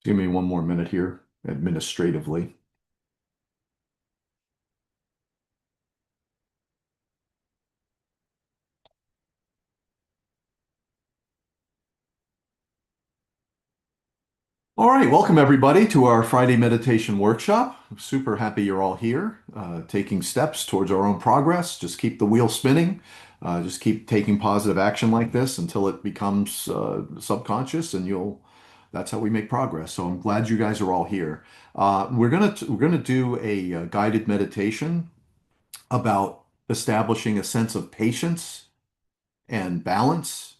Give me one more minute here administratively. All right, welcome everybody to our Friday meditation workshop. I'm super happy you're all here, taking steps towards our own progress. Just keep the wheel spinning. Just keep taking positive action like this until it becomes subconscious, and that's how we make progress. So I'm glad you guys are all here. We're gonna do a guided meditation about establishing a sense of patience and balance.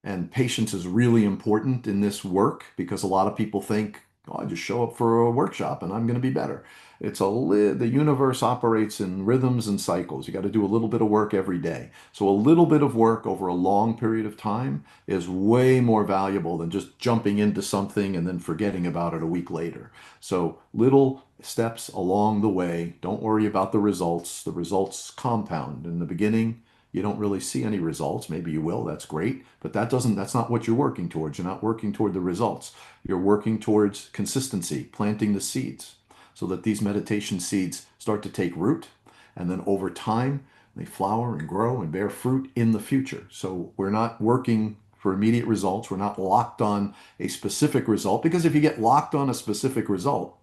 And patience is really important in this work because a lot of people think, oh, I just show up for a workshop and I'm going to be better. The universe operates in rhythms and cycles. You got to do a little bit of work every day. So a little bit of work over a long period of time is way more valuable than just jumping into something and then forgetting about it a week later. So little steps along the way. Don't worry about the results. The results compound. In the beginning, you don't really see any results. Maybe you will, that's great, but that's not what you're working towards. You're not working toward the results. You're working towards consistency, planting the seeds so that these meditation seeds start to take root, and then over time they flower and grow and bear fruit in the future. So we're not working for immediate results. We're not locked on a specific result, because if you get locked on a specific result,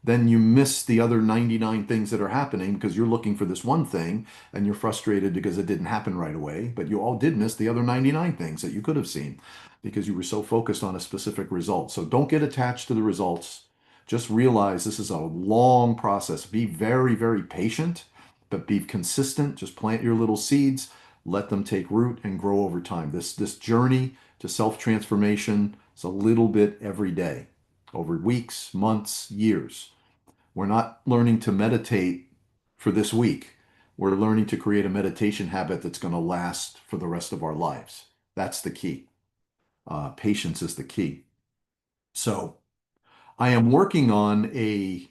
then you miss the other 99 things that are happening because you're looking for this one thing and you're frustrated because it didn't happen right away. But you all did miss the other 99 things that you could have seen because you were so focused on a specific result. So don't get attached to the results. Just realize this is a long process. Be very, very patient, but be consistent. Just plant your little seeds, let them take root and grow over time. This journey to self-transformation is a little bit every day, over weeks, months, years. We're not learning to meditate for this week. We're learning to create a meditation habit that's going to last for the rest of our lives. That's the key. Patience is the key. So I am working on an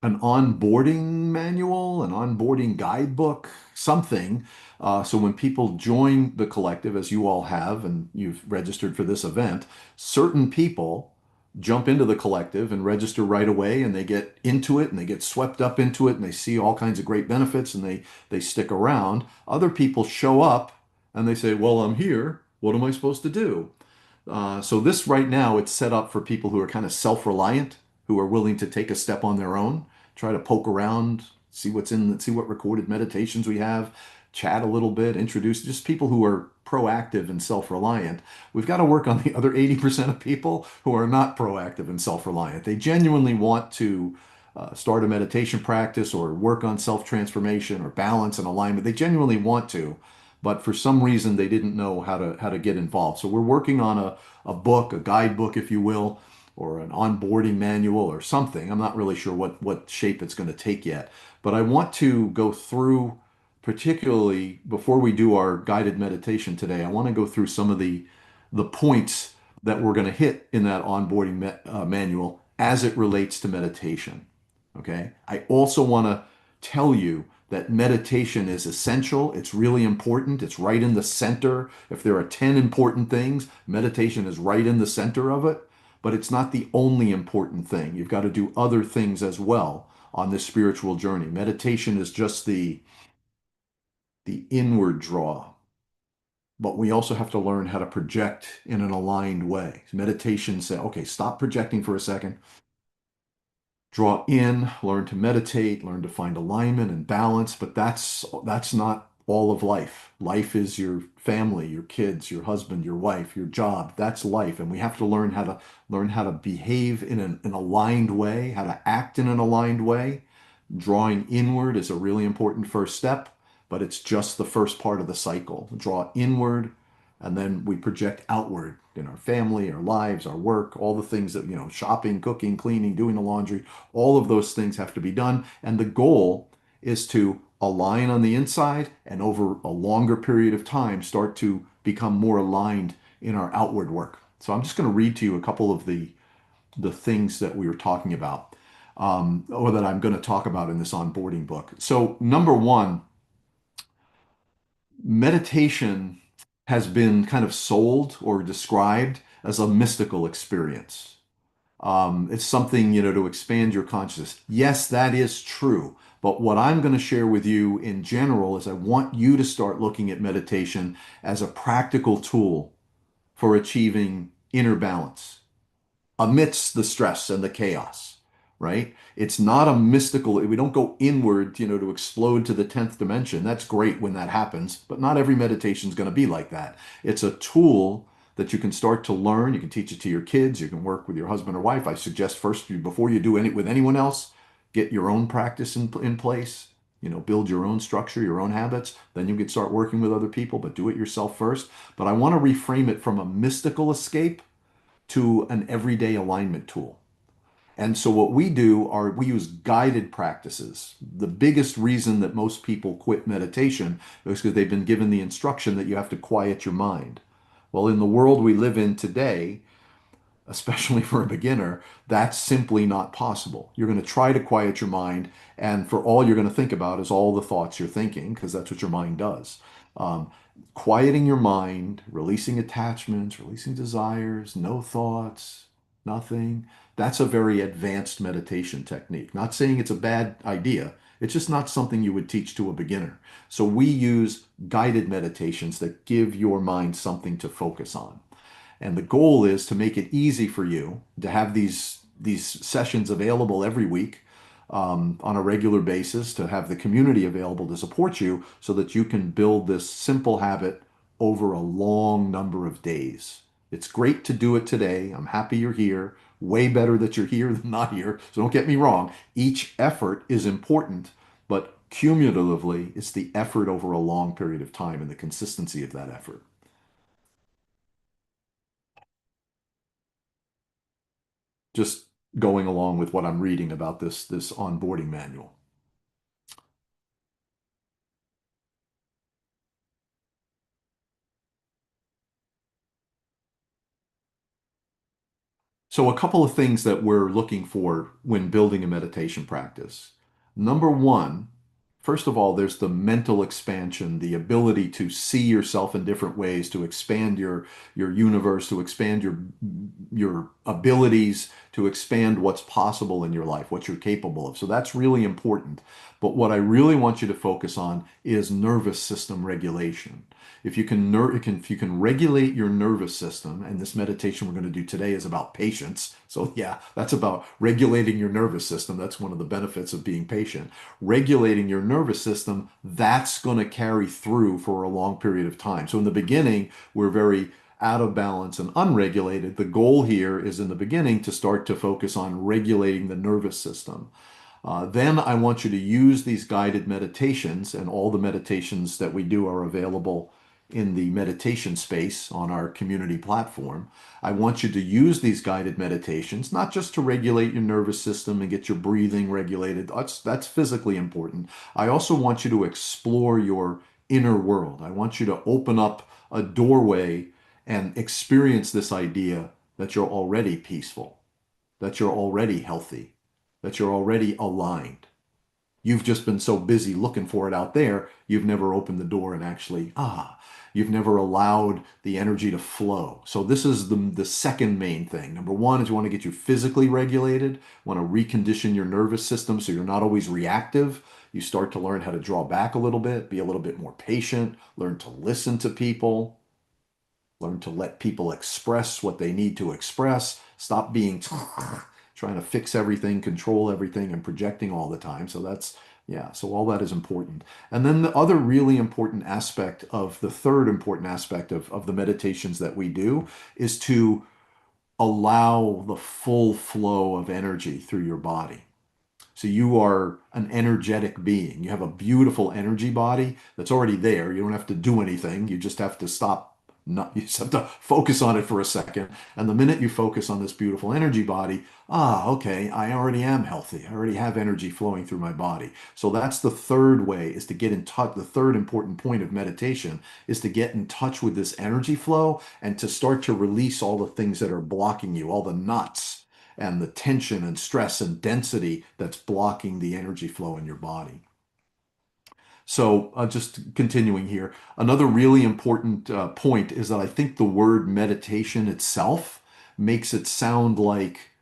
onboarding manual, an onboarding guidebook, something. So when people join the collective, as you all have, and you've registered for this event, certain people jump into the collective and register right away, and they get into it and they get swept up into it and they see all kinds of great benefits and they stick around. Other people show up and they say, well, I'm here. What am I supposed to do? So this right now, it's set up for people who are kind of self-reliant, who are willing to take a step on their own, try to poke around, see what recorded meditations we have, chat a little bit, introduce just people who are proactive and self-reliant. We've got to work on the other 80% of people who are not proactive and self-reliant. They genuinely want to start a meditation practice or work on self-transformation or balance and alignment. They genuinely want to, but for some reason they didn't know how to get involved. So we're working on a book, a guidebook, if you will, or an onboarding manual or something. I'm not really sure what shape it's going to take yet, but I want to go through, particularly before we do our guided meditation today, I want to go through some of the points that we're going to hit in that manual as it relates to meditation. Okay. I also want to tell you that meditation is essential. It's really important. It's right in the center. If there are 10 important things, meditation is right in the center of it, but it's not the only important thing. You've got to do other things as well on this spiritual journey. Meditation is just the inward draw, but we also have to learn how to project in an aligned way. Meditation says, okay, stop projecting for a second, draw in, learn to meditate, learn to find alignment and balance, but that's not all of life. Life is your family, your kids, your husband, your wife, your job. That's life, and we have to learn how to behave in an aligned way, how to act in an aligned way. Drawing inward is a really important first step, but it's just the first part of the cycle. Draw inward, and then we project outward in our family, our lives, our work, all the things that, shopping, cooking, cleaning, doing the laundry, all of those things have to be done. And the goal is to align on the inside and over a longer period of time start to become more aligned in our outward work. So I'm just going to read to you a couple of the things that we were talking about, or that I'm going to talk about in this onboarding book. So, number one, meditation has been kind of sold or described as a mystical experience. It's something, to expand your consciousness. Yes, that is true. But what I'm going to share with you in general is I want you to start looking at meditation as a practical tool for achieving inner balance amidst the stress and the chaos, right? It's not a mystical, we don't go inward, to explode to the 10th dimension. That's great when that happens, but not every meditation is going to be like that. It's a tool that you can start to learn. You can teach it to your kids. You can work with your husband or wife. I suggest first, before you do any with anyone else, get your own practice in place. Build your own structure, your own habits. Then you can start working with other people, but do it yourself first. But I want to reframe it from a mystical escape to an everyday alignment tool. And so what we do are we use guided practices. The biggest reason that most people quit meditation is because they've been given the instruction that you have to quiet your mind. Well, in the world we live in today, especially for a beginner, that's simply not possible. You're going to try to quiet your mind, and for all you're going to think about is all the thoughts you're thinking, because that's what your mind does. Um, Quieting your mind, releasing attachments, releasing desires, no thoughts, nothing. That's a very advanced meditation technique. Not saying it's a bad idea. It's just not something you would teach to a beginner. So we use guided meditations that give your mind something to focus on. And the goal is to make it easy for you to have these sessions available every week on a regular basis, to have the community available to support you so that you can build this simple habit over a long number of days. It's great to do it today. I'm happy you're here. Way better that you're here than not here. So don't get me wrong. Each effort is important, but cumulatively, it's the effort over a long period of time and the consistency of that effort. Just going along with what I'm reading about this onboarding manual. So a couple of things that we're looking for when building a meditation practice. Number one, first of all, there's the mental expansion, the ability to see yourself in different ways, to expand your universe, to expand your abilities, to expand what's possible in your life, what you're capable of. So that's really important. But what I really want you to focus on is nervous system regulation. If you can regulate your nervous system, and this meditation we're going to do today is about patience. So yeah, that's about regulating your nervous system. That's one of the benefits of being patient. Regulating your nervous system, that's going to carry through for a long period of time. So in the beginning, we're very out of balance and unregulated. The goal here is in the beginning to start to focus on regulating the nervous system. Then I want you to use these guided meditations, and all the meditations that we do are available in the meditation space on our community platform. I want you to use these guided meditations, not just to regulate your nervous system and get your breathing regulated. That's physically important. I also want you to explore your inner world. I want you to open up a doorway and experience this idea that you're already peaceful, that you're already healthy, that you're already aligned. You've just been so busy looking for it out there, you've never opened the door and actually, you've never allowed the energy to flow. So this is the second main thing. Number one is you want to get you physically regulated, want to recondition your nervous system so you're not always reactive. You start to learn how to draw back a little bit, be a little bit more patient, learn to listen to people, learn to let people express what they need to express, stop being trying to fix everything, control everything, and projecting all the time. So that's, yeah, so all that is important. And then the other really important aspect of the third important aspect of the meditations that we do is to allow the full flow of energy through your body. So you are an energetic being. You have a beautiful energy body that's already there. You don't have to do anything. You just have to stop. Not, you just have to focus on it for a second. And the minute you focus on this beautiful energy body, okay, I already am healthy. I already have energy flowing through my body. So that's the third way is to get in touch. The third important point of meditation is to get in touch with this energy flow and to start to release all the things that are blocking you, all the knots and the tension and stress and density that's blocking the energy flow in your body. So, just continuing here, another really important point is that I think the word meditation itself makes it sound like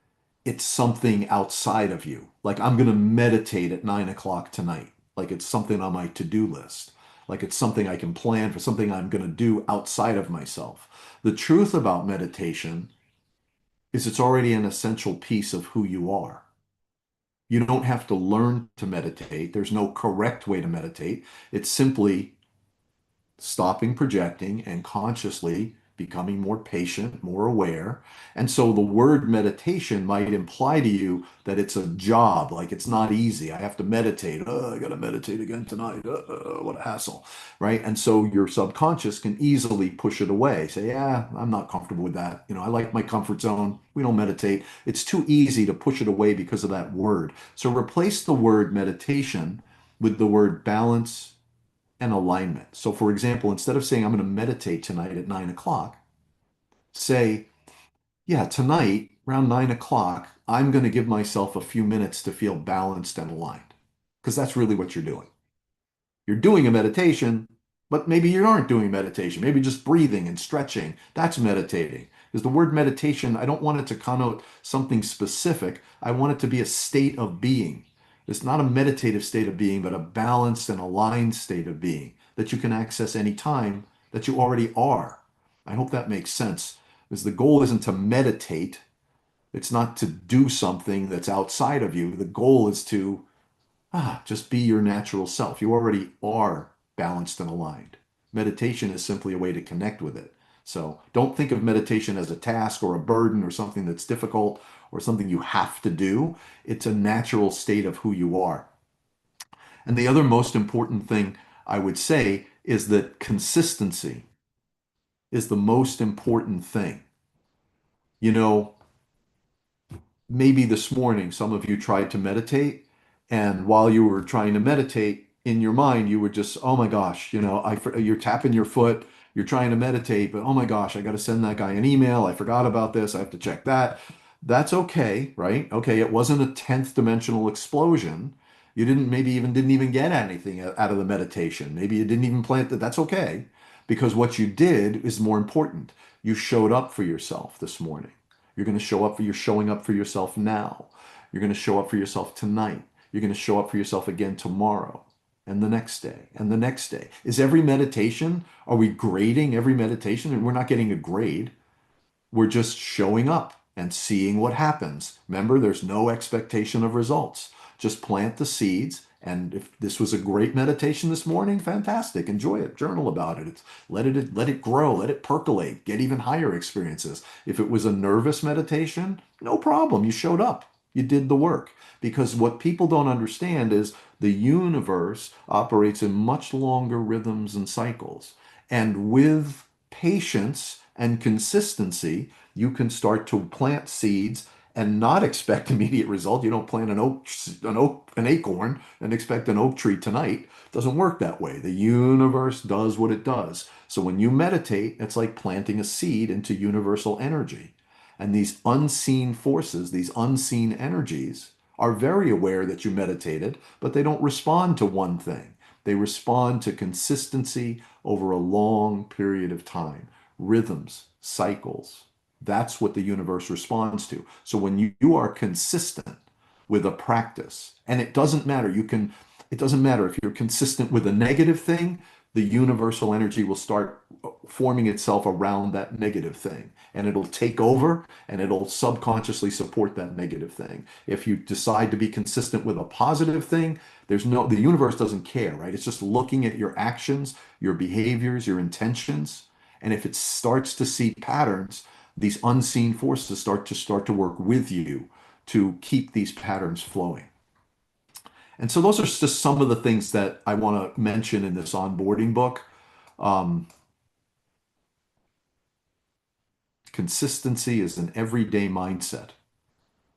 it's something outside of you. Like I'm going to meditate at 9 o'clock tonight. Like it's something on my to-do list. Like it's something I can plan for, something I'm going to do outside of myself. The truth about meditation is it's already an essential piece of who you are. You don't have to learn to meditate. There's no correct way to meditate. It's simply stopping projecting and consciously becoming more patient, more aware. And so the word meditation might imply to you that it's a job, like it's not easy. I have to meditate. Oh, I got to meditate again tonight. What a hassle, right? And so your subconscious can easily push it away. Say, yeah, I'm not comfortable with that. I like my comfort zone. We don't meditate. It's too easy to push it away because of that word. So replace the word meditation with the word balance and alignment. So, for example, instead of saying, I'm going to meditate tonight at 9 o'clock, say, yeah, tonight around 9 o'clock, I'm going to give myself a few minutes to feel balanced and aligned. Because that's really what you're doing. You're doing a meditation, but maybe you aren't doing meditation. Maybe just breathing and stretching. That's meditating. Because the word meditation, I don't want it to connote something specific. I want it to be a state of being. It's not a meditative state of being, but a balanced and aligned state of being that you can access anytime that you already are. I hope that makes sense. Because the goal isn't to meditate. It's not to do something that's outside of you. The goal is to just be your natural self. You already are balanced and aligned. Meditation is simply a way to connect with it. So don't think of meditation as a task or a burden or something that's difficult or something you have to do. It's a natural state of who you are. And the other most important thing I would say is that consistency is the most important thing. You know, maybe this morning some of you tried to meditate, and while you were trying to meditate in your mind you were just, oh my gosh, you're tapping your foot, you're trying to meditate, but oh my gosh, I got to send that guy an email, I forgot about this, I have to check that. That's okay, right? Okay, it wasn't a 10th dimensional explosion. You didn't even get anything out of the meditation. Maybe you didn't even plant that. That's okay, because what you did is more important. You showed up for yourself this morning. You're showing up for yourself now. You're going to show up for yourself tonight. You're going to show up for yourself again tomorrow and the next day and the next day. Is every meditation, are we grading every meditation? And we're not getting a grade. We're just showing up and seeing what happens. Remember, there's no expectation of results. Just plant the seeds. And if this was a great meditation this morning, fantastic. Enjoy it. Journal about it. Let it grow. Let it percolate. Get even higher experiences. If it was a nervous meditation, no problem. You showed up. You did the work. Because what people don't understand is the universe operates in much longer rhythms and cycles. And with patience and consistency, you can start to plant seeds and not expect immediate result. You don't plant an acorn and expect an oak tree tonight. It doesn't work that way. The universe does what it does. So when you meditate, it's like planting a seed into universal energy. And these unseen forces, these unseen energies, are very aware that you meditated, but they don't respond to one thing. They respond to consistency over a long period of time, rhythms, cycles. That's what the universe responds to. So when you are consistent with a practice, and it doesn't matter if you're consistent with a negative thing, the universal energy will start forming itself around that negative thing. And it'll take over and it'll subconsciously support that negative thing. If you decide to be consistent with a positive thing, the universe doesn't care, right? It's just looking at your actions, your behaviors, your intentions. And if it starts to see patterns, these unseen forces start to work with you to keep these patterns flowing. And so those are just some of the things that I want to mention in this onboarding book. Um, Consistency is an everyday mindset.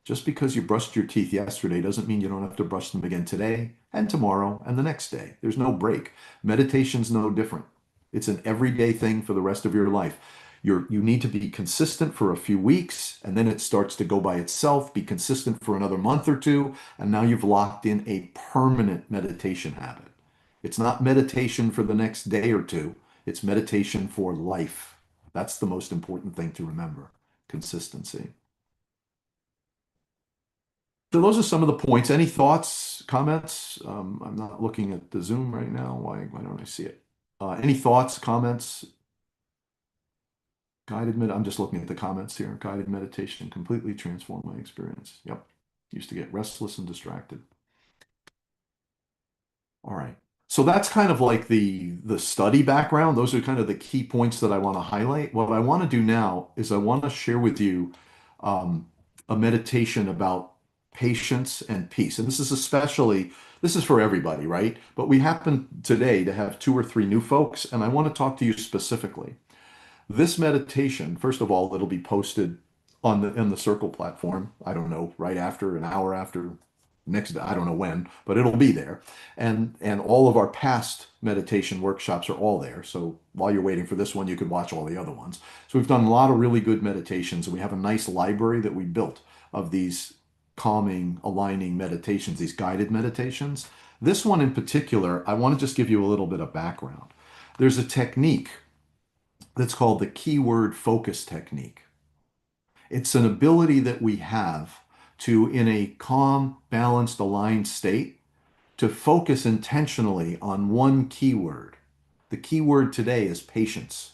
Just because you brushed your teeth yesterday doesn't mean you don't have to brush them again today and tomorrow and the next day. There's no break. Meditation's no different. It's an everyday thing for the rest of your life. You need to be consistent for a few weeks, and then it starts to go by itself. Be consistent for another month or two, and now you've locked in a permanent meditation habit. It's not meditation for the next day or two. It's meditation for life. That's the most important thing to remember. Consistency. So those are some of the points. Any thoughts, comments? I'm not looking at the Zoom right now. Why don't I see it? Any thoughts, comments? I'm just looking at the comments here. Guided meditation completely transformed my experience. Yep. Used to get restless and distracted. All right. So that's kind of like the study background. Those are kind of the key points that I want to highlight. What I want to do now is I want to share with you um, a meditation about patience and peace. And this is for everybody, right? But we happen today to have two or three new folks, and I want to talk to you specifically. This meditation, first of all, it'll be posted on the Circle platform. I don't know, right after, an hour after, next, I don't know when, but it'll be there. And all of our past meditation workshops are all there. So while you're waiting for this one, you can watch all the other ones. So we've done a lot of really good meditations, and we have a nice library that we built of these calming, aligning meditations, these guided meditations. This one in particular, I want to just give you a little bit of background. There's a technique that's called the keyword focus technique. It's an ability that we have to, in a calm, balanced, aligned state, to focus intentionally on one keyword. The keyword today is patience.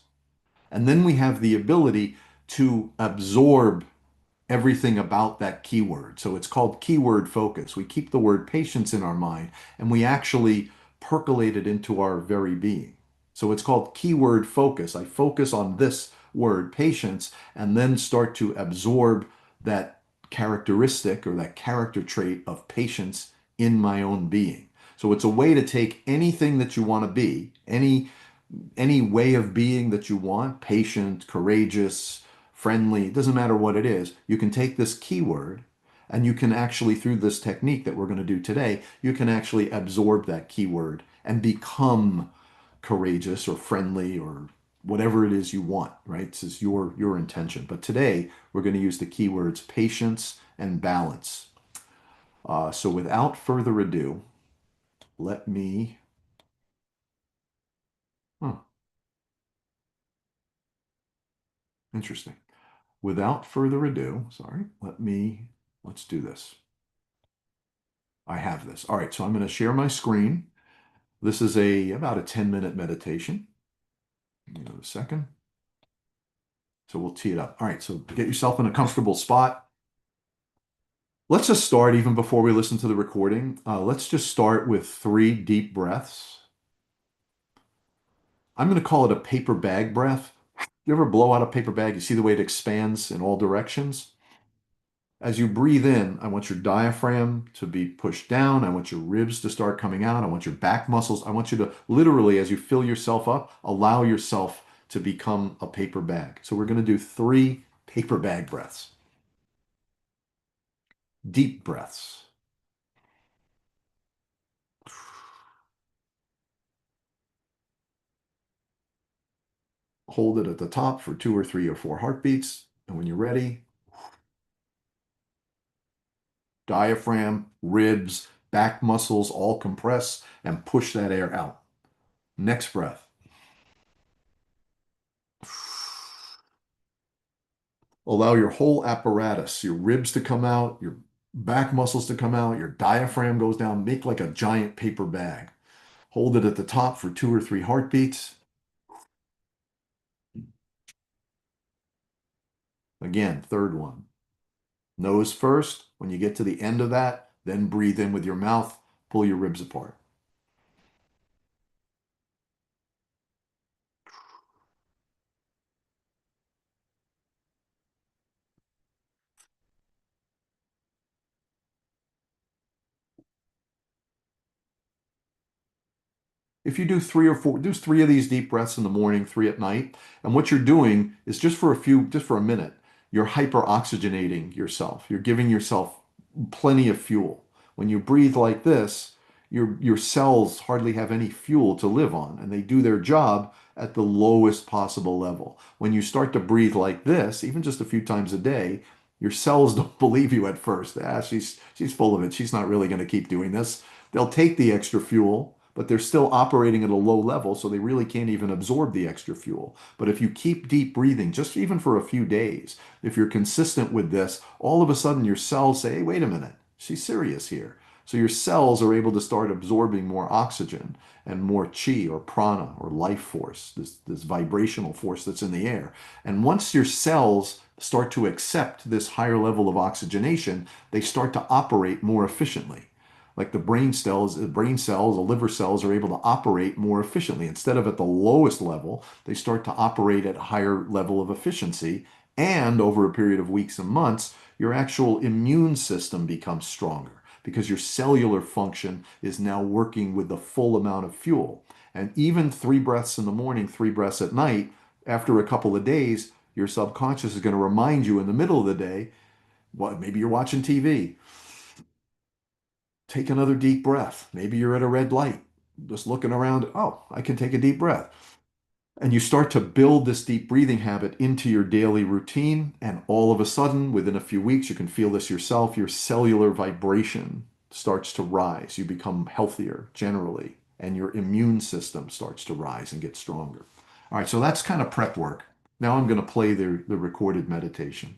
And then we have the ability to absorb everything about that keyword. So it's called keyword focus. We keep the word patience in our mind and we actually percolate it into our very being. So it's called keyword focus. I focus on this word, patience, and then start to absorb that characteristic or that character trait of patience in my own being. So it's a way to take anything that you want to be, any way of being that you want, patient, courageous, friendly, it doesn't matter what it is. You can take this keyword and you can actually, through this technique that we're going to do today, you can actually absorb that keyword and become courageous or friendly or whatever it is you want, right? This is your intention. But today we're going to use the keywords patience and balance. So without further ado, let me, huh, interesting. Without further ado, sorry, let's do this. I have this. All right, so I'm going to share my screen. This is about a 10-minute meditation. Give me a second. So we'll tee it up. All right, so get yourself in a comfortable spot. Let's just start even before we listen to the recording. Let's just start with 3 deep breaths. I'm going to call it a paper bag breath. You ever blow out a paper bag? You see the way it expands in all directions? As you breathe in, I want your diaphragm to be pushed down. I want your ribs to start coming out. I want your back muscles. I want you to literally, as you fill yourself up, allow yourself to become a paper bag. So we're going to do 3 paper bag breaths. Deep breaths. Hold it at the top for 2 or 3 or 4 heartbeats. And when you're ready, diaphragm, ribs, back muscles all compress and push that air out. Next breath. Allow your whole apparatus, your ribs to come out, your back muscles to come out, your diaphragm goes down. Make like a giant paper bag. Hold it at the top for 2 or 3 heartbeats. Again, third one. Nose first. When you get to the end of that, then breathe in with your mouth. Pull your ribs apart. If you do 3 or 4, do 3 of these deep breaths in the morning, 3 at night, and what you're doing is just for a minute, you're hyperoxygenating yourself. You're giving yourself plenty of fuel. When you breathe like this, your cells hardly have any fuel to live on, and they do their job at the lowest possible level. When you start to breathe like this, even just a few times a day, your cells don't believe you at first. She's full of it. She's not really going to keep doing this. They'll take the extra fuel, but they're still operating at a low level, so they really can't even absorb the extra fuel. But if you keep deep breathing, just even for a few days, if you're consistent with this, all of a sudden your cells say, hey, wait a minute. She's serious here. So your cells are able to start absorbing more oxygen and more chi or prana or life force, this vibrational force that's in the air. And once your cells start to accept this higher level of oxygenation, they start to operate more efficiently. Like the liver cells are able to operate more efficiently. Instead of at the lowest level, they start to operate at a higher level of efficiency. And over a period of weeks and months, your actual immune system becomes stronger because your cellular function is now working with the full amount of fuel. And even 3 breaths in the morning, 3 breaths at night, after a couple of days, your subconscious is going to remind you in the middle of the day, well, maybe you're watching TV. Take another deep breath. Maybe you're at a red light, just looking around. Oh, I can take a deep breath. And you start to build this deep breathing habit into your daily routine. And all of a sudden, within a few weeks, you can feel this yourself. Your cellular vibration starts to rise. You become healthier generally, and your immune system starts to rise and get stronger. All right, so that's kind of prep work. Now I'm going to play the recorded meditation.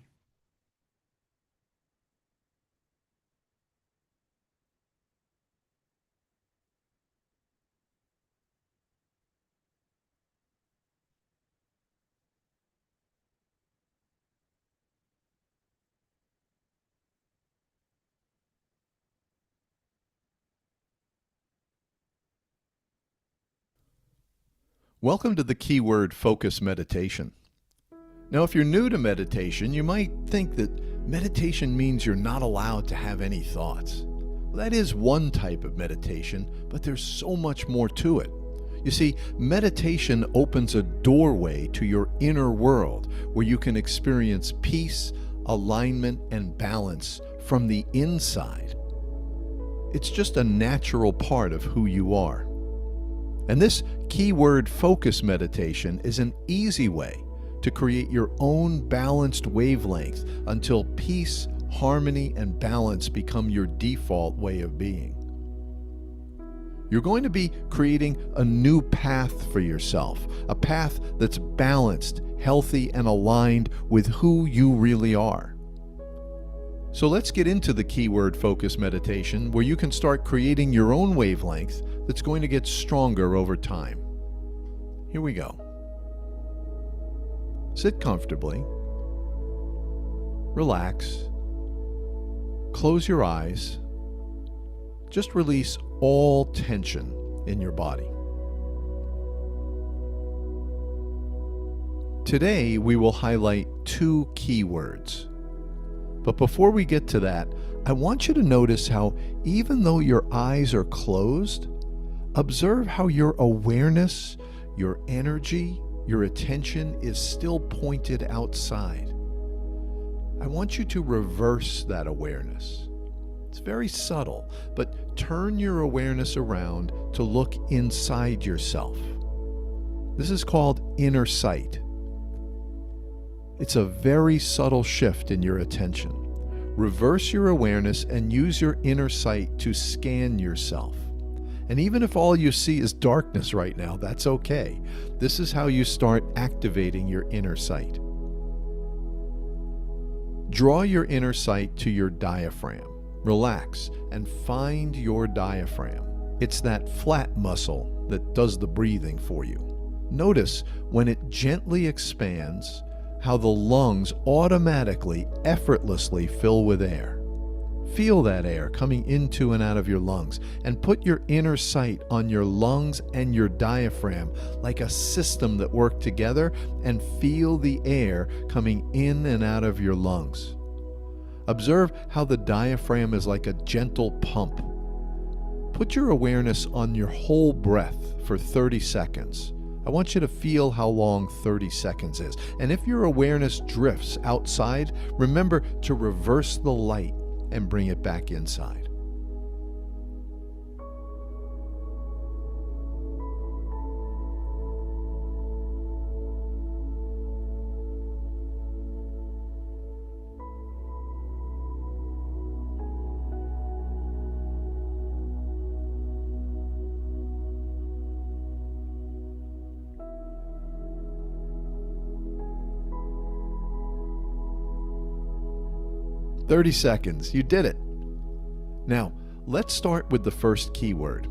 Welcome to the Keyword Focus Meditation. Now, if you're new to meditation, you might think that meditation means you're not allowed to have any thoughts. Well, that is one type of meditation, but there's so much more to it. You see, meditation opens a doorway to your inner world where you can experience peace, alignment, and balance from the inside. It's just a natural part of who you are. And this keyword focus meditation is an easy way to create your own balanced wavelength until peace, harmony, and balance become your default way of being. You're going to be creating a new path for yourself, a path that's balanced, healthy, and aligned with who you really are. So let's get into the keyword focus meditation where you can start creating your own wavelength that's going to get stronger over time. Here we go. Sit comfortably. Relax. Close your eyes. Just release all tension in your body. Today we will highlight 2 keywords. But before we get to that, I want you to notice how even though your eyes are closed, observe how your awareness, your energy, your attention is still pointed outside. I want you to reverse that awareness. It's very subtle, but turn your awareness around to look inside yourself. This is called inner sight. It's a very subtle shift in your attention. Reverse your awareness and use your inner sight to scan yourself. And even if all you see is darkness right now, that's okay. This is how you start activating your inner sight. Draw your inner sight to your diaphragm. Relax and find your diaphragm. It's that flat muscle that does the breathing for you. Notice when it gently expands, how the lungs automatically, effortlessly fill with air. Feel that air coming into and out of your lungs and put your inner sight on your lungs and your diaphragm like a system that work together and feel the air coming in and out of your lungs. Observe how the diaphragm is like a gentle pump. Put your awareness on your whole breath for 30 seconds. I want you to feel how long 30 seconds is. And if your awareness drifts outside, remember to reverse the light and bring it back inside. "30 seconds. You did it. Now, let's start with the first keyword.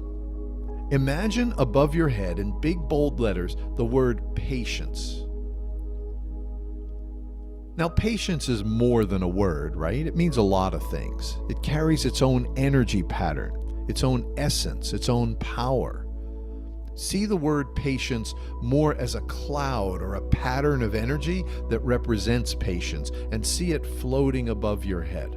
Imagine above your head in big bold letters the word patience. Now, patience is more than a word, right? It means a lot of things. It carries its own energy pattern, its own essence, its own power. See the word patience more as a cloud or a pattern of energy that represents patience, and see it floating above your head.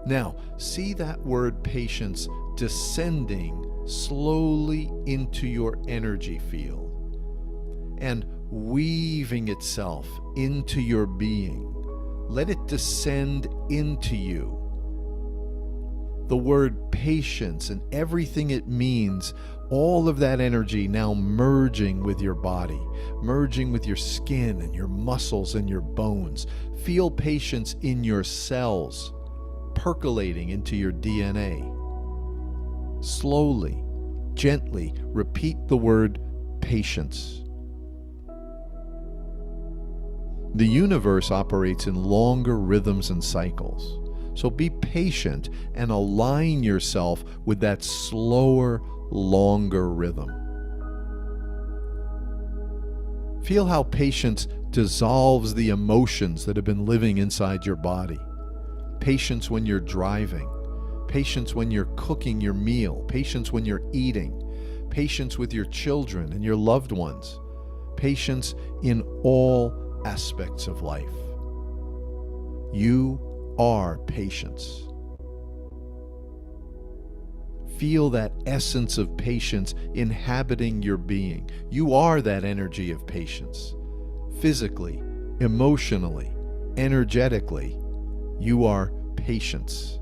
Now, see that word patience descending slowly into your energy field and weaving itself into your being. Let it descend into you. The word patience and everything it means, all of that energy now merging with your body, merging with your skin and your muscles and your bones. Feel patience in your cells, percolating into your DNA. Slowly, gently repeat the word patience. The universe operates in longer rhythms and cycles. So be patient and align yourself with that slower, longer rhythm. Feel how patience dissolves the emotions that have been living inside your body. Patience when you're driving, patience when you're cooking your meal, patience when you're eating, patience with your children and your loved ones, patience in all aspects of life. You are patience. Feel that essence of patience inhabiting your being. You are that energy of patience. Physically, emotionally, energetically, you are patience.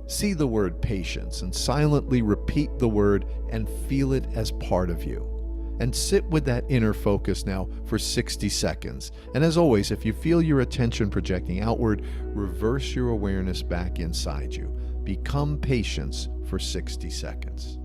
See the word patience and silently repeat the word and feel it as part of you. And sit with that inner focus now for 60 seconds. And as always, if you feel your attention projecting outward, reverse your awareness back inside you. Become patience for 60 seconds.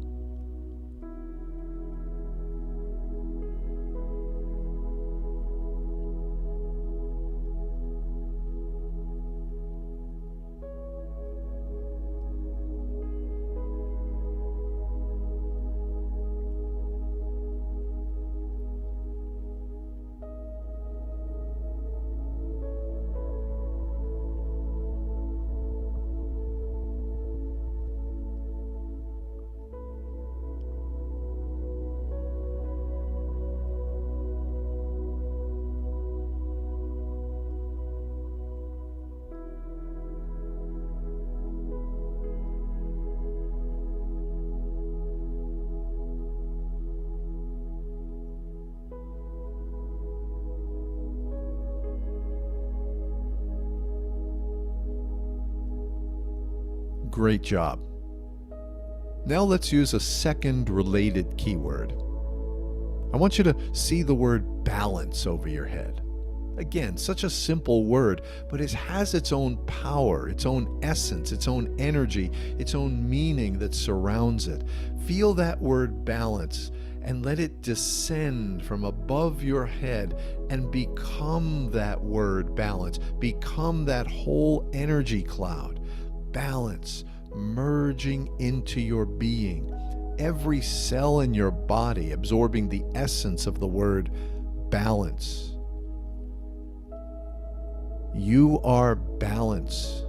Great job. Now let's use a second related keyword. I want you to see the word balance over your head. Again, such a simple word, but it has its own power, its own essence, its own energy, its own meaning that surrounds it. Feel that word balance and let it descend from above your head and become that word balance, become that whole energy cloud. Balance, merging into your being, every cell in your body absorbing the essence of the word balance. You are balance.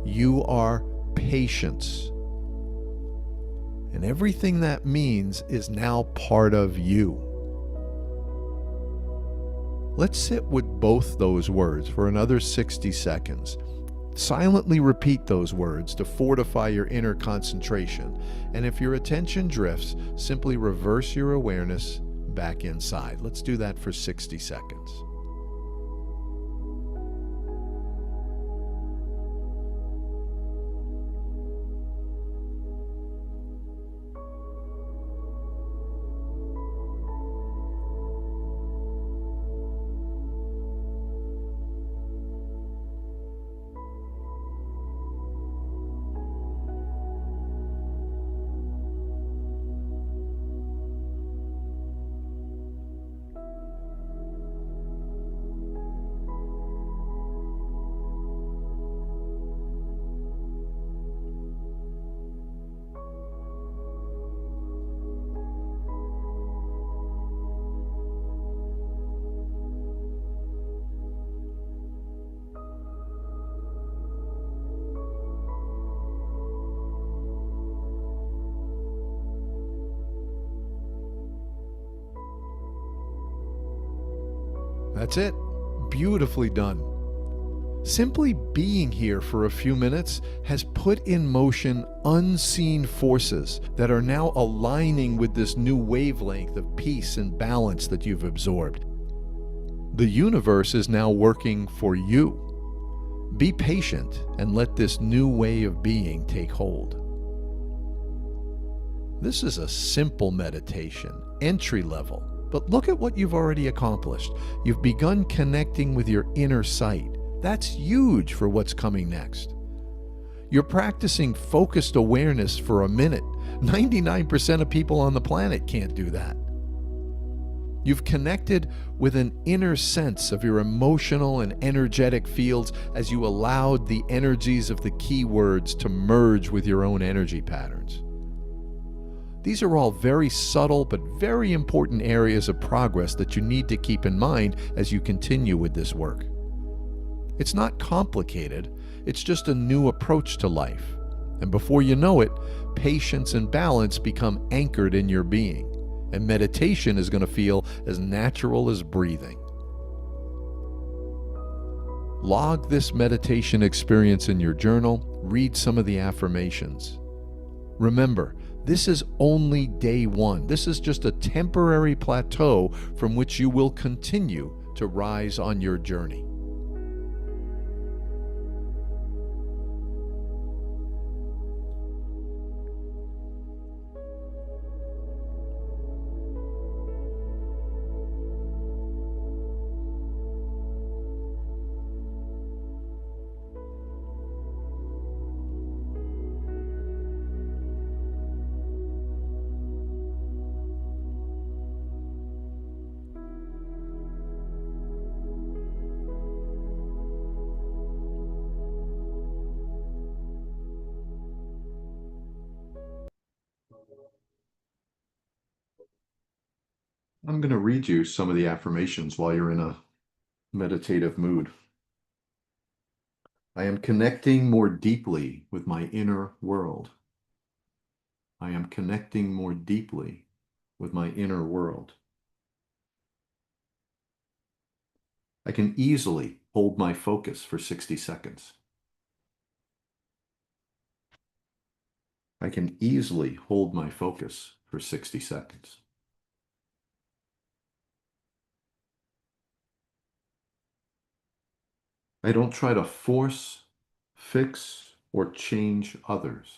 You are patience. And everything that means is now part of you. Let's sit with both those words for another 60 seconds. Silently repeat those words to fortify your inner concentration. And if your attention drifts, simply reverse your awareness back inside. Let's do that for 60 seconds. That's it. Beautifully done. Simply being here for a few minutes has put in motion unseen forces that are now aligning with this new wavelength of peace and balance that you've absorbed. The universe is now working for you. Be patient and let this new way of being take hold. This is a simple meditation, entry level, but look at what you've already accomplished. You've begun connecting with your inner sight. That's huge for what's coming next. You're practicing focused awareness for a minute. 99% of people on the planet can't do that. You've connected with an inner sense of your emotional and energetic fields as you allowed the energies of the keywords to merge with your own energy patterns. These are all very subtle but very important areas of progress that you need to keep in mind as you continue with this work. It's not complicated, it's just a new approach to life. And before you know it, patience and balance become anchored in your being. And meditation is going to feel as natural as breathing. Log this meditation experience in your journal, read some of the affirmations. Remember, this is only day one. This is just a temporary plateau from which you will continue to rise on your journey. I'm going to read you some of the affirmations while you're in a meditative mood. I am connecting more deeply with my inner world. I am connecting more deeply with my inner world. I can easily hold my focus for 60 seconds. I can easily hold my focus for 60 seconds. I don't try to force, fix, or change others.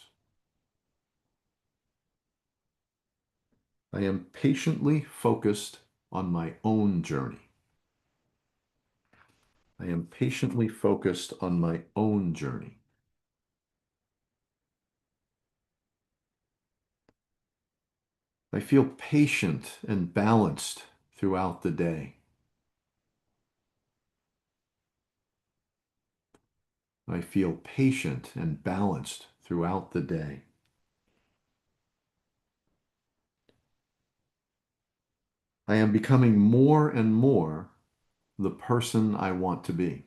I am patiently focused on my own journey. I am patiently focused on my own journey. I feel patient and balanced throughout the day. I feel patient and balanced throughout the day. I am becoming more and more the person I want to be.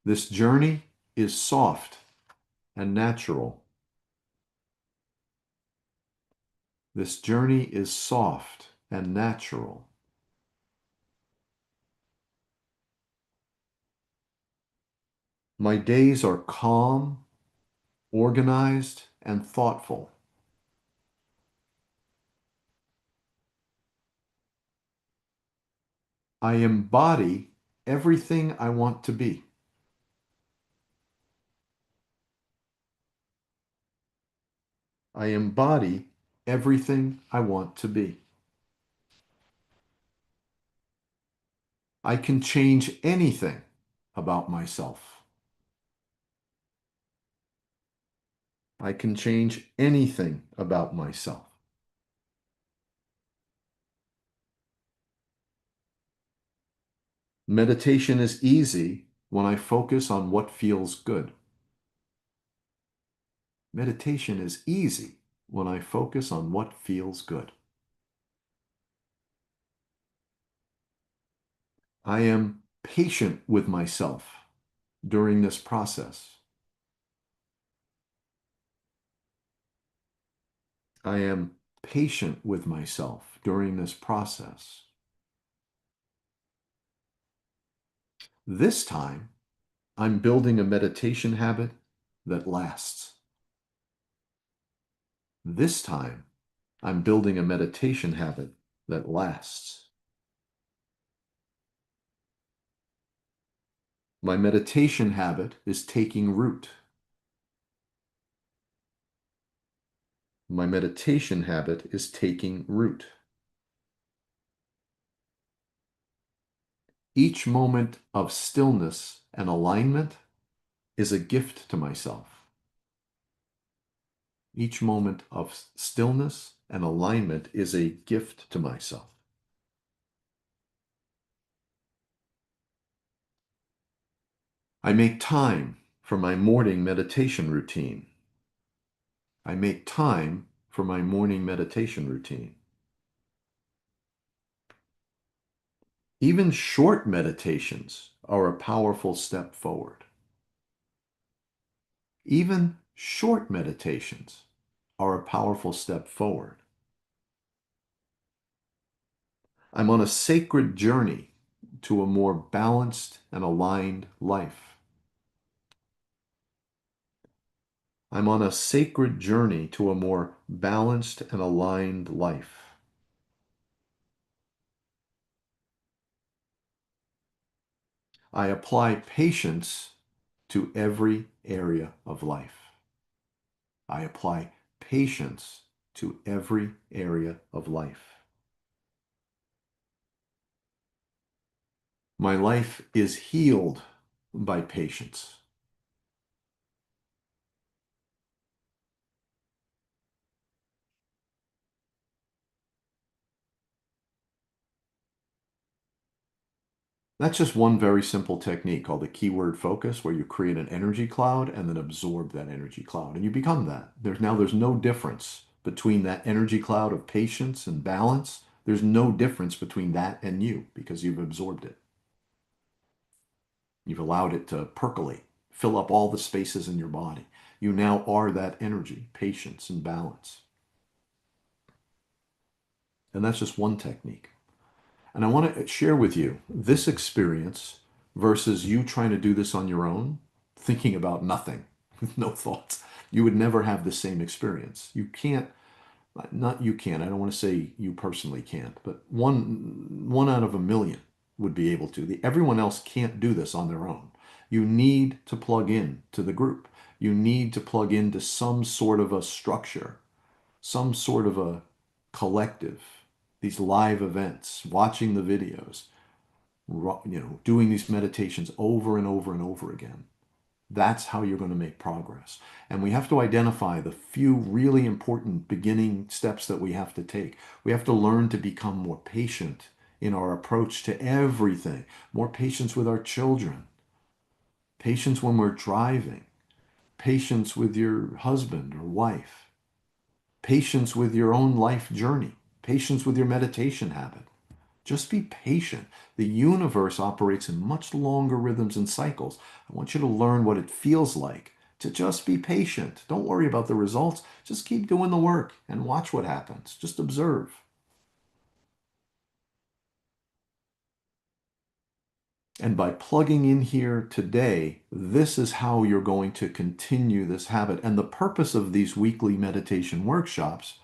This journey is soft and natural. This journey is soft and natural. My days are calm, organized, and thoughtful. I embody everything I want to be. I embody everything I want to be. I can change anything about myself. I can change anything about myself. Meditation is easy when I focus on what feels good. Meditation is easy when I focus on what feels good. I am patient with myself during this process. I am patient with myself during this process. This time, I'm building a meditation habit that lasts. This time, I'm building a meditation habit that lasts. My meditation habit is taking root. My meditation habit is taking root. Each moment of stillness and alignment is a gift to myself. Each moment of stillness and alignment is a gift to myself. I make time for my morning meditation routine. I make time for my morning meditation routine. Even short meditations are a powerful step forward. Even short meditations are a powerful step forward. I'm on a sacred journey to a more balanced and aligned life. I'm on a sacred journey to a more balanced and aligned life. I apply patience to every area of life. I apply patience to every area of life. My life is healed by patience. That's just one very simple technique called the keyword focus, where you create an energy cloud and then absorb that energy cloud, and you become that. There's no difference between that energy cloud of patience and balance. There's no difference between that and you because you've absorbed it. You've allowed it to percolate, fill up all the spaces in your body. You now are that energy, patience and balance. And that's just one technique. And I want to share with you this experience versus you trying to do this on your own, thinking about nothing, with no thoughts. You would never have the same experience. You can't, not you can't, I don't want to say you personally can't, but one out of a million would be able to. Everyone else can't do this on their own. You need to plug in to the group. You need to plug into some sort of a structure, some sort of a collective, these live events, watching the videos, doing these meditations over and over and over again. That's how you're going to make progress. And we have to identify the few really important beginning steps that we have to take. We have to learn to become more patient in our approach to everything, more patience with our children, patience when we're driving, patience with your husband or wife, patience with your own life journey, patience with your meditation habit. Just be patient. The universe operates in much longer rhythms and cycles. I want you to learn what it feels like to just be patient. Don't worry about the results. Just keep doing the work and watch what happens. Just observe. And by plugging in here today, this is how you're going to continue this habit. And the purpose of these weekly meditation workshops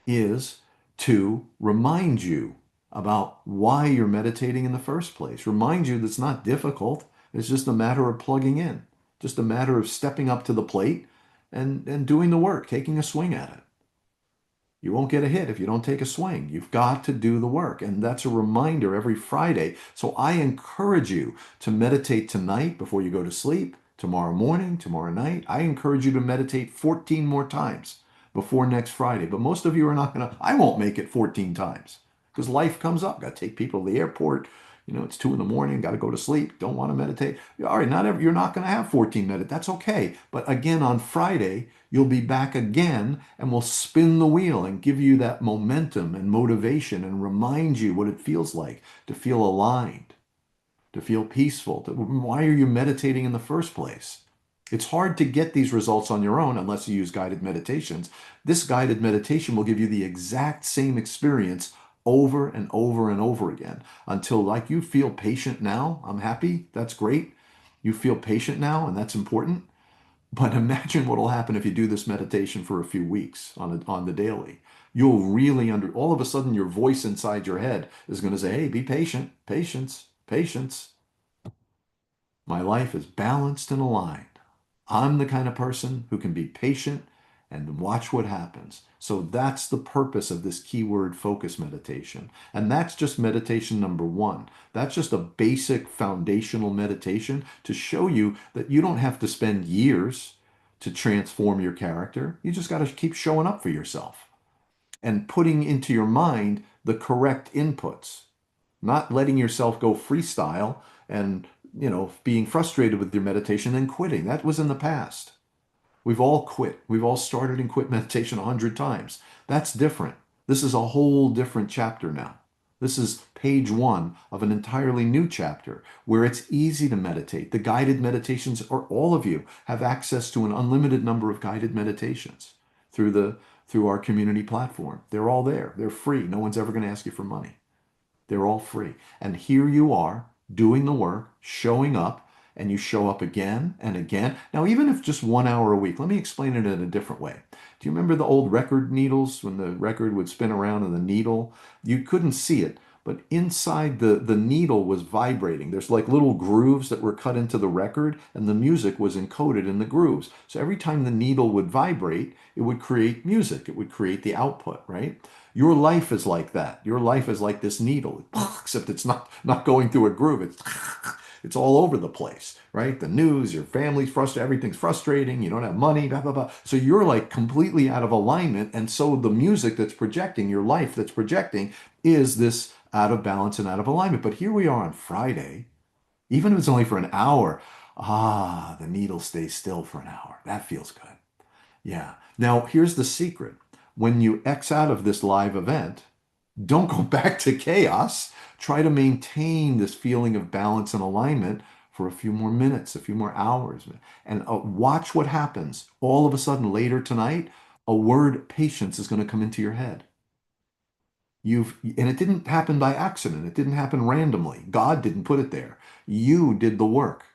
is to remind you about why you're meditating in the first place. Remind you that it's not difficult. It's just a matter of plugging in, just a matter of stepping up to the plate and doing the work, taking a swing at it. You won't get a hit if you don't take a swing. You've got to do the work. And that's a reminder every Friday. So I encourage you to meditate tonight before you go to sleep, tomorrow morning, tomorrow night. I encourage you to meditate 14 more times before next Friday. But most of you are not going to, I won't make it 14 times because life comes up. Got to take people to the airport. It's 2 a.m, got to go to sleep, don't want to meditate. All right, you're not going to have 14 minutes. That's okay. But again, on Friday, you'll be back again and we'll spin the wheel and give you that momentum and motivation and remind you what it feels like to feel aligned, to feel peaceful. Why are you meditating in the first place? It's hard to get these results on your own unless you use guided meditations. This guided meditation will give you the exact same experience over and over and over again until, like, you feel patient now. I'm happy. That's great. You feel patient now, and that's important. But imagine what will happen if you do this meditation for a few weeks on the daily. You'll really all of a sudden your voice inside your head is going to say, "Hey, be patient, patience, patience. My life is balanced and aligned. I'm the kind of person who can be patient and watch what happens." So that's the purpose of this keyword focus meditation. And that's just meditation number one. That's just a basic foundational meditation to show you that you don't have to spend years to transform your character. You just got to keep showing up for yourself and putting into your mind the correct inputs, not letting yourself go freestyle and, being frustrated with your meditation and quitting. That was in the past. We've all quit. We've all started and quit meditation 100 times. That's different. This is a whole different chapter now. This is page one of an entirely new chapter where it's easy to meditate. The guided meditations, or all of you have access to an unlimited number of guided meditations through our community platform. They're all there. They're free. No one's ever going to ask you for money. They're all free. And here you are doing the work, showing up, and you show up again and again. Now, even if just 1 hour a week, let me explain it in a different way. Do you remember the old record needles when the record would spin around and the needle, you couldn't see it, but inside the needle was vibrating. There's like little grooves that were cut into the record, and the music was encoded in the grooves. So every time the needle would vibrate, it would create music. It would create the output, right? Your life is like that. Your life is like this needle, except it's not going through a groove. It's all over the place, right? The news, your family's frustrated, everything's frustrating, you don't have money, blah, blah, blah. So you're like completely out of alignment. And so the music that's projecting, your life that's projecting, is this out of balance and out of alignment. But here we are on Friday, even if it's only for an hour. The needle stays still for an hour. That feels good. Yeah. Now, here's the secret. When you X out of this live event, don't go back to chaos. Try to maintain this feeling of balance and alignment for a few more minutes, a few more hours, and watch what happens. All of a sudden, later tonight, a word patience is going to come into your head. And it didn't happen by accident. It didn't happen randomly. God didn't put it there. You did the work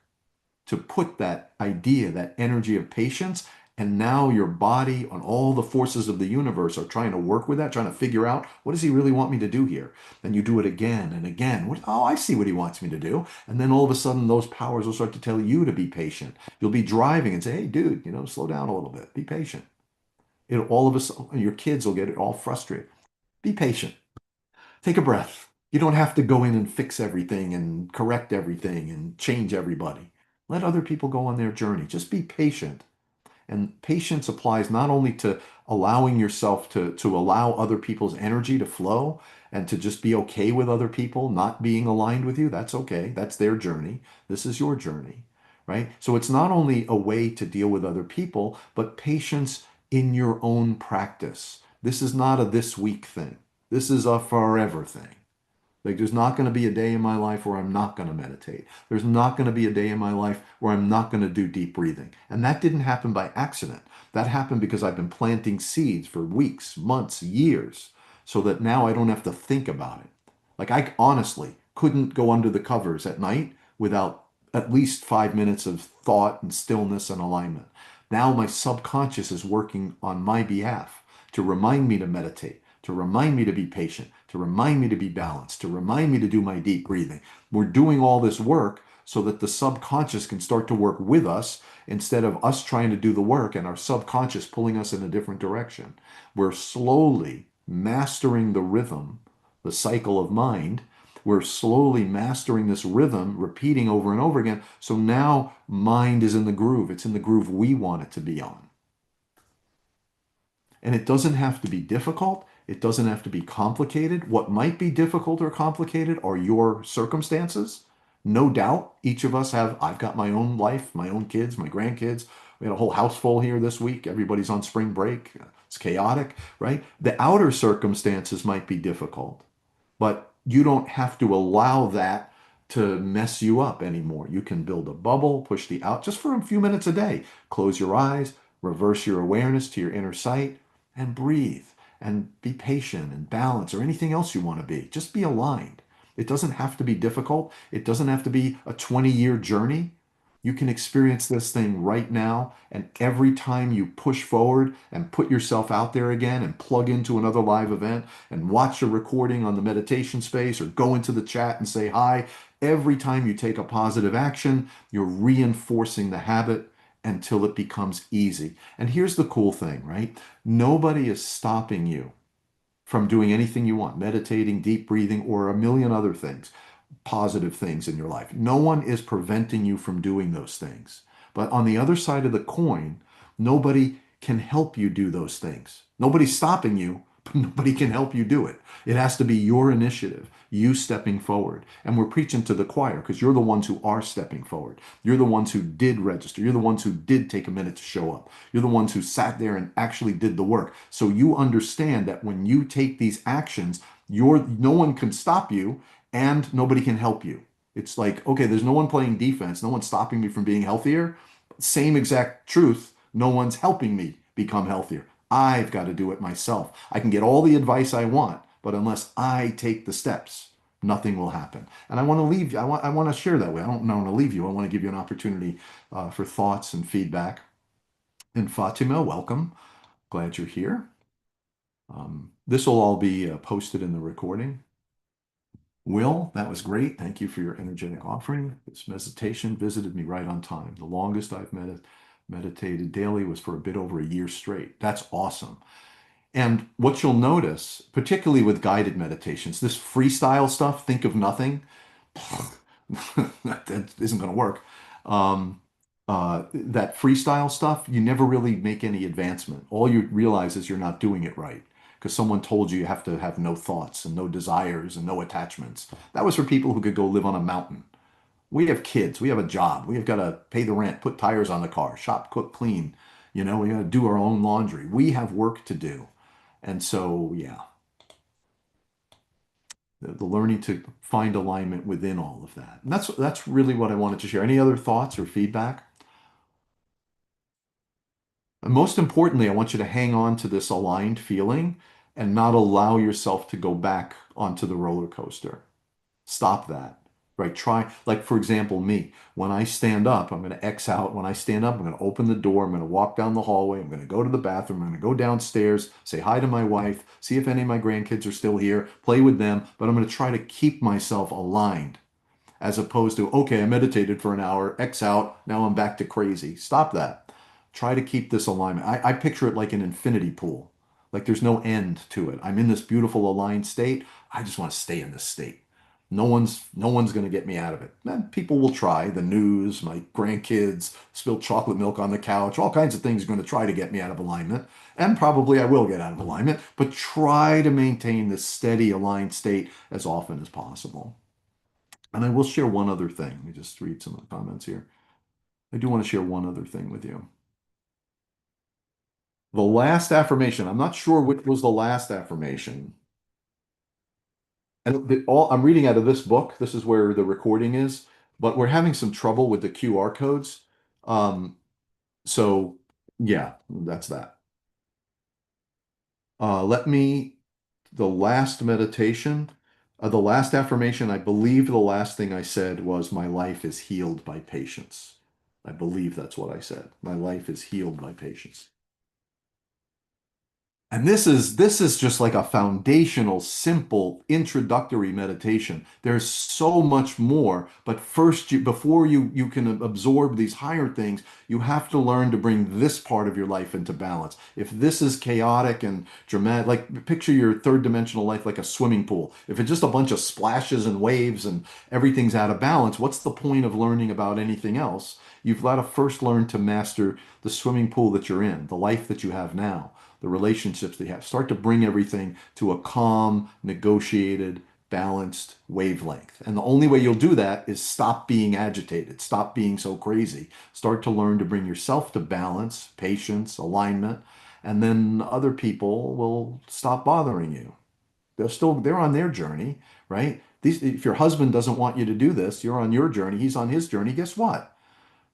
to put that idea, that energy of patience, and now your body and all the forces of the universe are trying to work with that, trying to figure out, what does he really want me to do here? Then you do it again and again. Oh, I see what he wants me to do. And then all of a sudden, those powers will start to tell you to be patient. You'll be driving and say, "Hey, dude, slow down a little bit. Be patient." All of a sudden, your kids will get it all frustrated. Be patient. Take a breath. You don't have to go in and fix everything and correct everything and change everybody. Let other people go on their journey. Just be patient. And patience applies not only to allowing yourself to allow other people's energy to flow and to just be okay with other people not being aligned with you. That's okay. That's their journey. This is your journey, right? So it's not only a way to deal with other people, but patience in your own practice. This is not a this week thing. This is a forever thing. Like, there's not going to be a day in my life where I'm not going to meditate. There's not going to be a day in my life where I'm not going to do deep breathing. And that didn't happen by accident. That happened because I've been planting seeds for weeks, months, years, so that now I don't have to think about it. Like, I honestly couldn't go under the covers at night without at least 5 minutes of thought and stillness and alignment. Now my subconscious is working on my behalf to remind me to meditate, to remind me to be patient, to remind me to be balanced, to remind me to do my deep breathing. We're doing all this work so that the subconscious can start to work with us instead of us trying to do the work and our subconscious pulling us in a different direction. We're slowly mastering the rhythm, the cycle of mind. We're slowly mastering this rhythm, repeating over and over again. So now mind is in the groove. It's in the groove we want it to be on. And it doesn't have to be difficult. It doesn't have to be complicated. What might be difficult or complicated are your circumstances. No doubt, each of us I've got my own life, my own kids, my grandkids. We had a whole house full here this week. Everybody's on spring break. It's chaotic, right? The outer circumstances might be difficult, but you don't have to allow that to mess you up anymore. You can build a bubble, push the out just for a few minutes a day. Close your eyes, reverse your awareness to your inner sight, and breathe and be patient and balance or anything else you want to be. Just be aligned. It doesn't have to be difficult. It doesn't have to be a 20-year journey. You can experience this thing right now. And every time you push forward and put yourself out there again and plug into another live event and watch a recording on the meditation space or go into the chat and say hi, every time you take a positive action, you're reinforcing the habit until it becomes easy. And here's the cool thing, right? Nobody is stopping you from doing anything you want, meditating, deep breathing, or a million other things, positive things in your life. No one is preventing you from doing those things. But on the other side of the coin, nobody can help you do those things. Nobody's stopping you, but nobody can help you do it. It has to be your initiative, you stepping forward. And we're preaching to the choir because you're the ones who are stepping forward. You're the ones who did register. You're the ones who did take a minute to show up. You're the ones who sat there and actually did the work. So you understand that when you take these actions, no one can stop you and nobody can help you. It's like, okay, there's no one playing defense, no one's stopping me from being healthier. Same exact truth, no one's helping me become healthier. I've got to do it myself. I can get all the advice I want, but unless I take the steps, nothing will happen. And I want to leave you, I want to share that way. I don't want to leave you. I want to give you an opportunity for thoughts and feedback. And Fatima, welcome. Glad you're here. This will all be posted in the recording. Will, that was great. Thank you for your energetic offering. This meditation visited me right on time. The longest I've meditated daily was for a bit over a year straight. That's awesome. And what you'll notice, particularly with guided meditations, this freestyle stuff, think of nothing, that isn't going to work. That freestyle stuff, you never really make any advancement. All you realize is you're not doing it right because someone told you have to have no thoughts and no desires and no attachments. That was for people who could go live on a mountain. We have kids, we have a job, we have got to pay the rent, put tires on the car, shop, cook, clean. We got to do our own laundry. We have work to do. And so, yeah, the learning to find alignment within all of that. And that's really what I wanted to share. Any other thoughts or feedback? And most importantly, I want you to hang on to this aligned feeling and not allow yourself to go back onto the roller coaster. Stop that. Right? Try, like for example, me, when I stand up, I'm going to X out. When I stand up, I'm going to open the door. I'm going to walk down the hallway. I'm going to go to the bathroom. I'm going to go downstairs, say hi to my wife, see if any of my grandkids are still here, play with them. But I'm going to try to keep myself aligned as opposed to, okay, I meditated for an hour, X out, now I'm back to crazy. Stop that. Try to keep this alignment. I picture it like an infinity pool. Like there's no end to it. I'm in this beautiful aligned state. I just want to stay in this state. No one's going to get me out of it. And people will try. The news, my grandkids, spilled chocolate milk on the couch, all kinds of things are going to try to get me out of alignment. And probably I will get out of alignment, but try to maintain this steady aligned state as often as possible. And I will share one other thing. Let me just read some of the comments here. I do want to share one other thing with you. The last affirmation, I'm not sure which was the last affirmation. And I'm reading out of this book. This is where the recording is, but we're having some trouble with the QR codes. Um, so yeah, that's that. The last meditation, the last affirmation, I believe the last thing I said was, my life is healed by patience. I believe that's what I said. My life is healed by patience. And this is just like a foundational, simple, introductory meditation. There's so much more, but first, before you can absorb these higher things, you have to learn to bring this part of your life into balance. If this is chaotic and dramatic, like picture your third dimensional life like a swimming pool. If it's just a bunch of splashes and waves and everything's out of balance, what's the point of learning about anything else? You've got to first learn to master the swimming pool that you're in, the life that you have now, the relationships they have. Start to bring everything to a calm, negotiated, balanced wavelength. And the only way you'll do that is stop being agitated, stop being so crazy. Start to learn to bring yourself to balance, patience, alignment, and then other people will stop bothering you. They're on their journey, right? If your husband doesn't want you to do this, you're on your journey, he's on his journey. Guess what?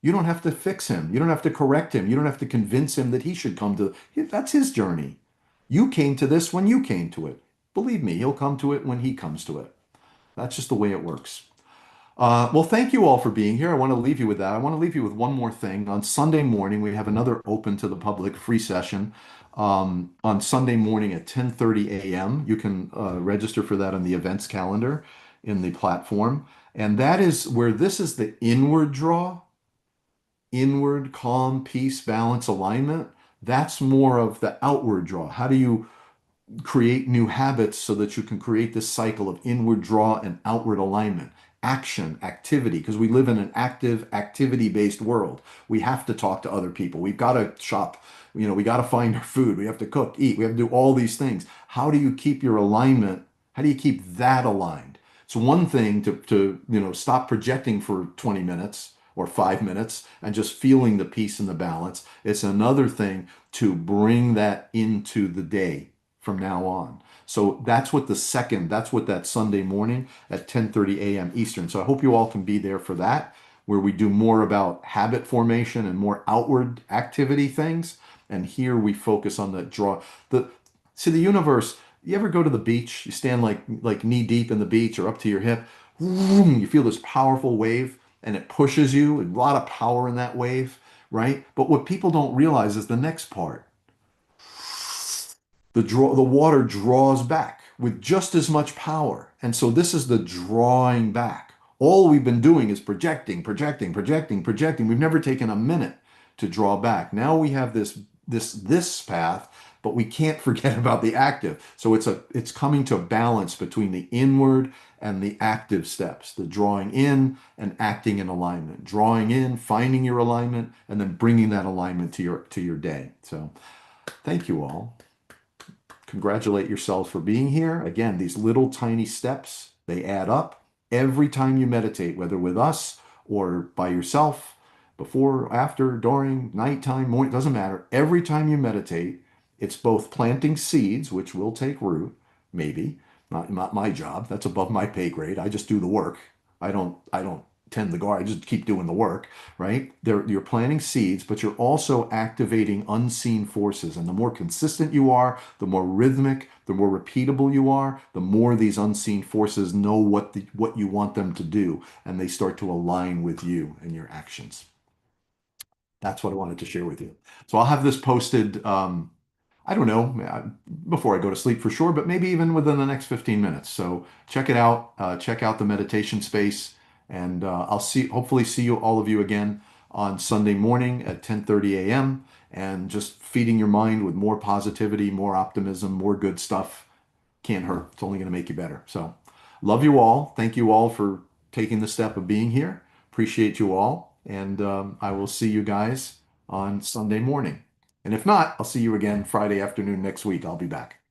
You don't have to fix him. You don't have to correct him. You don't have to convince him that he should come to. That's his journey. You came to this when you came to it. Believe me, he'll come to it when he comes to it. That's just the way it works. Well, thank you all for being here. I want to leave you with that. I want to leave you with one more thing. On Sunday morning, we have another open to the public free session on Sunday morning at 10:30 a.m. You can register for that on the events calendar in the platform. And that is where this is the inward draw, inward, calm, peace, balance, alignment. That's more of the outward draw. How do you create new habits so that you can create this cycle of inward draw and outward alignment, action, activity, because we live in an active, activity-based world. We have to talk to other people. We've got to shop. We got to find our food. We have to cook, eat. We have to do all these things. How do you keep your alignment? How do you keep that aligned? It's one thing to stop projecting for 20 minutes or 5 minutes and just feeling the peace and the balance. It's another thing to bring that into the day from now on. So that's what that Sunday morning at 10:30 a.m. Eastern. So I hope you all can be there for that, where we do more about habit formation and more outward activity things. And here we focus on the draw. The universe, you ever go to the beach, you stand like knee deep in the beach or up to your hip, you feel this powerful wave and it pushes you, a lot of power in that wave, right? But what people don't realize is the next part. The water draws back with just as much power. And so this is the drawing back. All we've been doing is projecting, projecting, projecting, projecting. We've never taken a minute to draw back. Now we have this path, but we can't forget about the active. So it's coming to a balance between the inward and the active steps, the drawing in and acting in alignment, drawing in, finding your alignment, and then bringing that alignment to your day. So thank you all. Congratulate yourselves for being here. Again, these little tiny steps, they add up every time you meditate, whether with us or by yourself, before, after, during, nighttime, morning, doesn't matter. Every time you meditate, it's both planting seeds, which will take root, maybe. Not my job. That's above my pay grade. I just do the work. I don't tend the garden. I just keep doing the work, right? You're planting seeds, but you're also activating unseen forces. And the more consistent you are, the more rhythmic, the more repeatable you are, the more these unseen forces know what you want them to do, and they start to align with you and your actions. That's what I wanted to share with you. So I'll have this posted, I don't know, before I go to sleep for sure, but maybe even within the next 15 minutes. So check it out. Check out the meditation space. And I'll hopefully see all of you again on Sunday morning at 10:30 a.m. and just feeding your mind with more positivity, more optimism, more good stuff. Can't hurt. It's only going to make you better. So love you all. Thank you all for taking the step of being here. Appreciate you all. And I will see you guys on Sunday morning. And if not, I'll see you again Friday afternoon next week. I'll be back.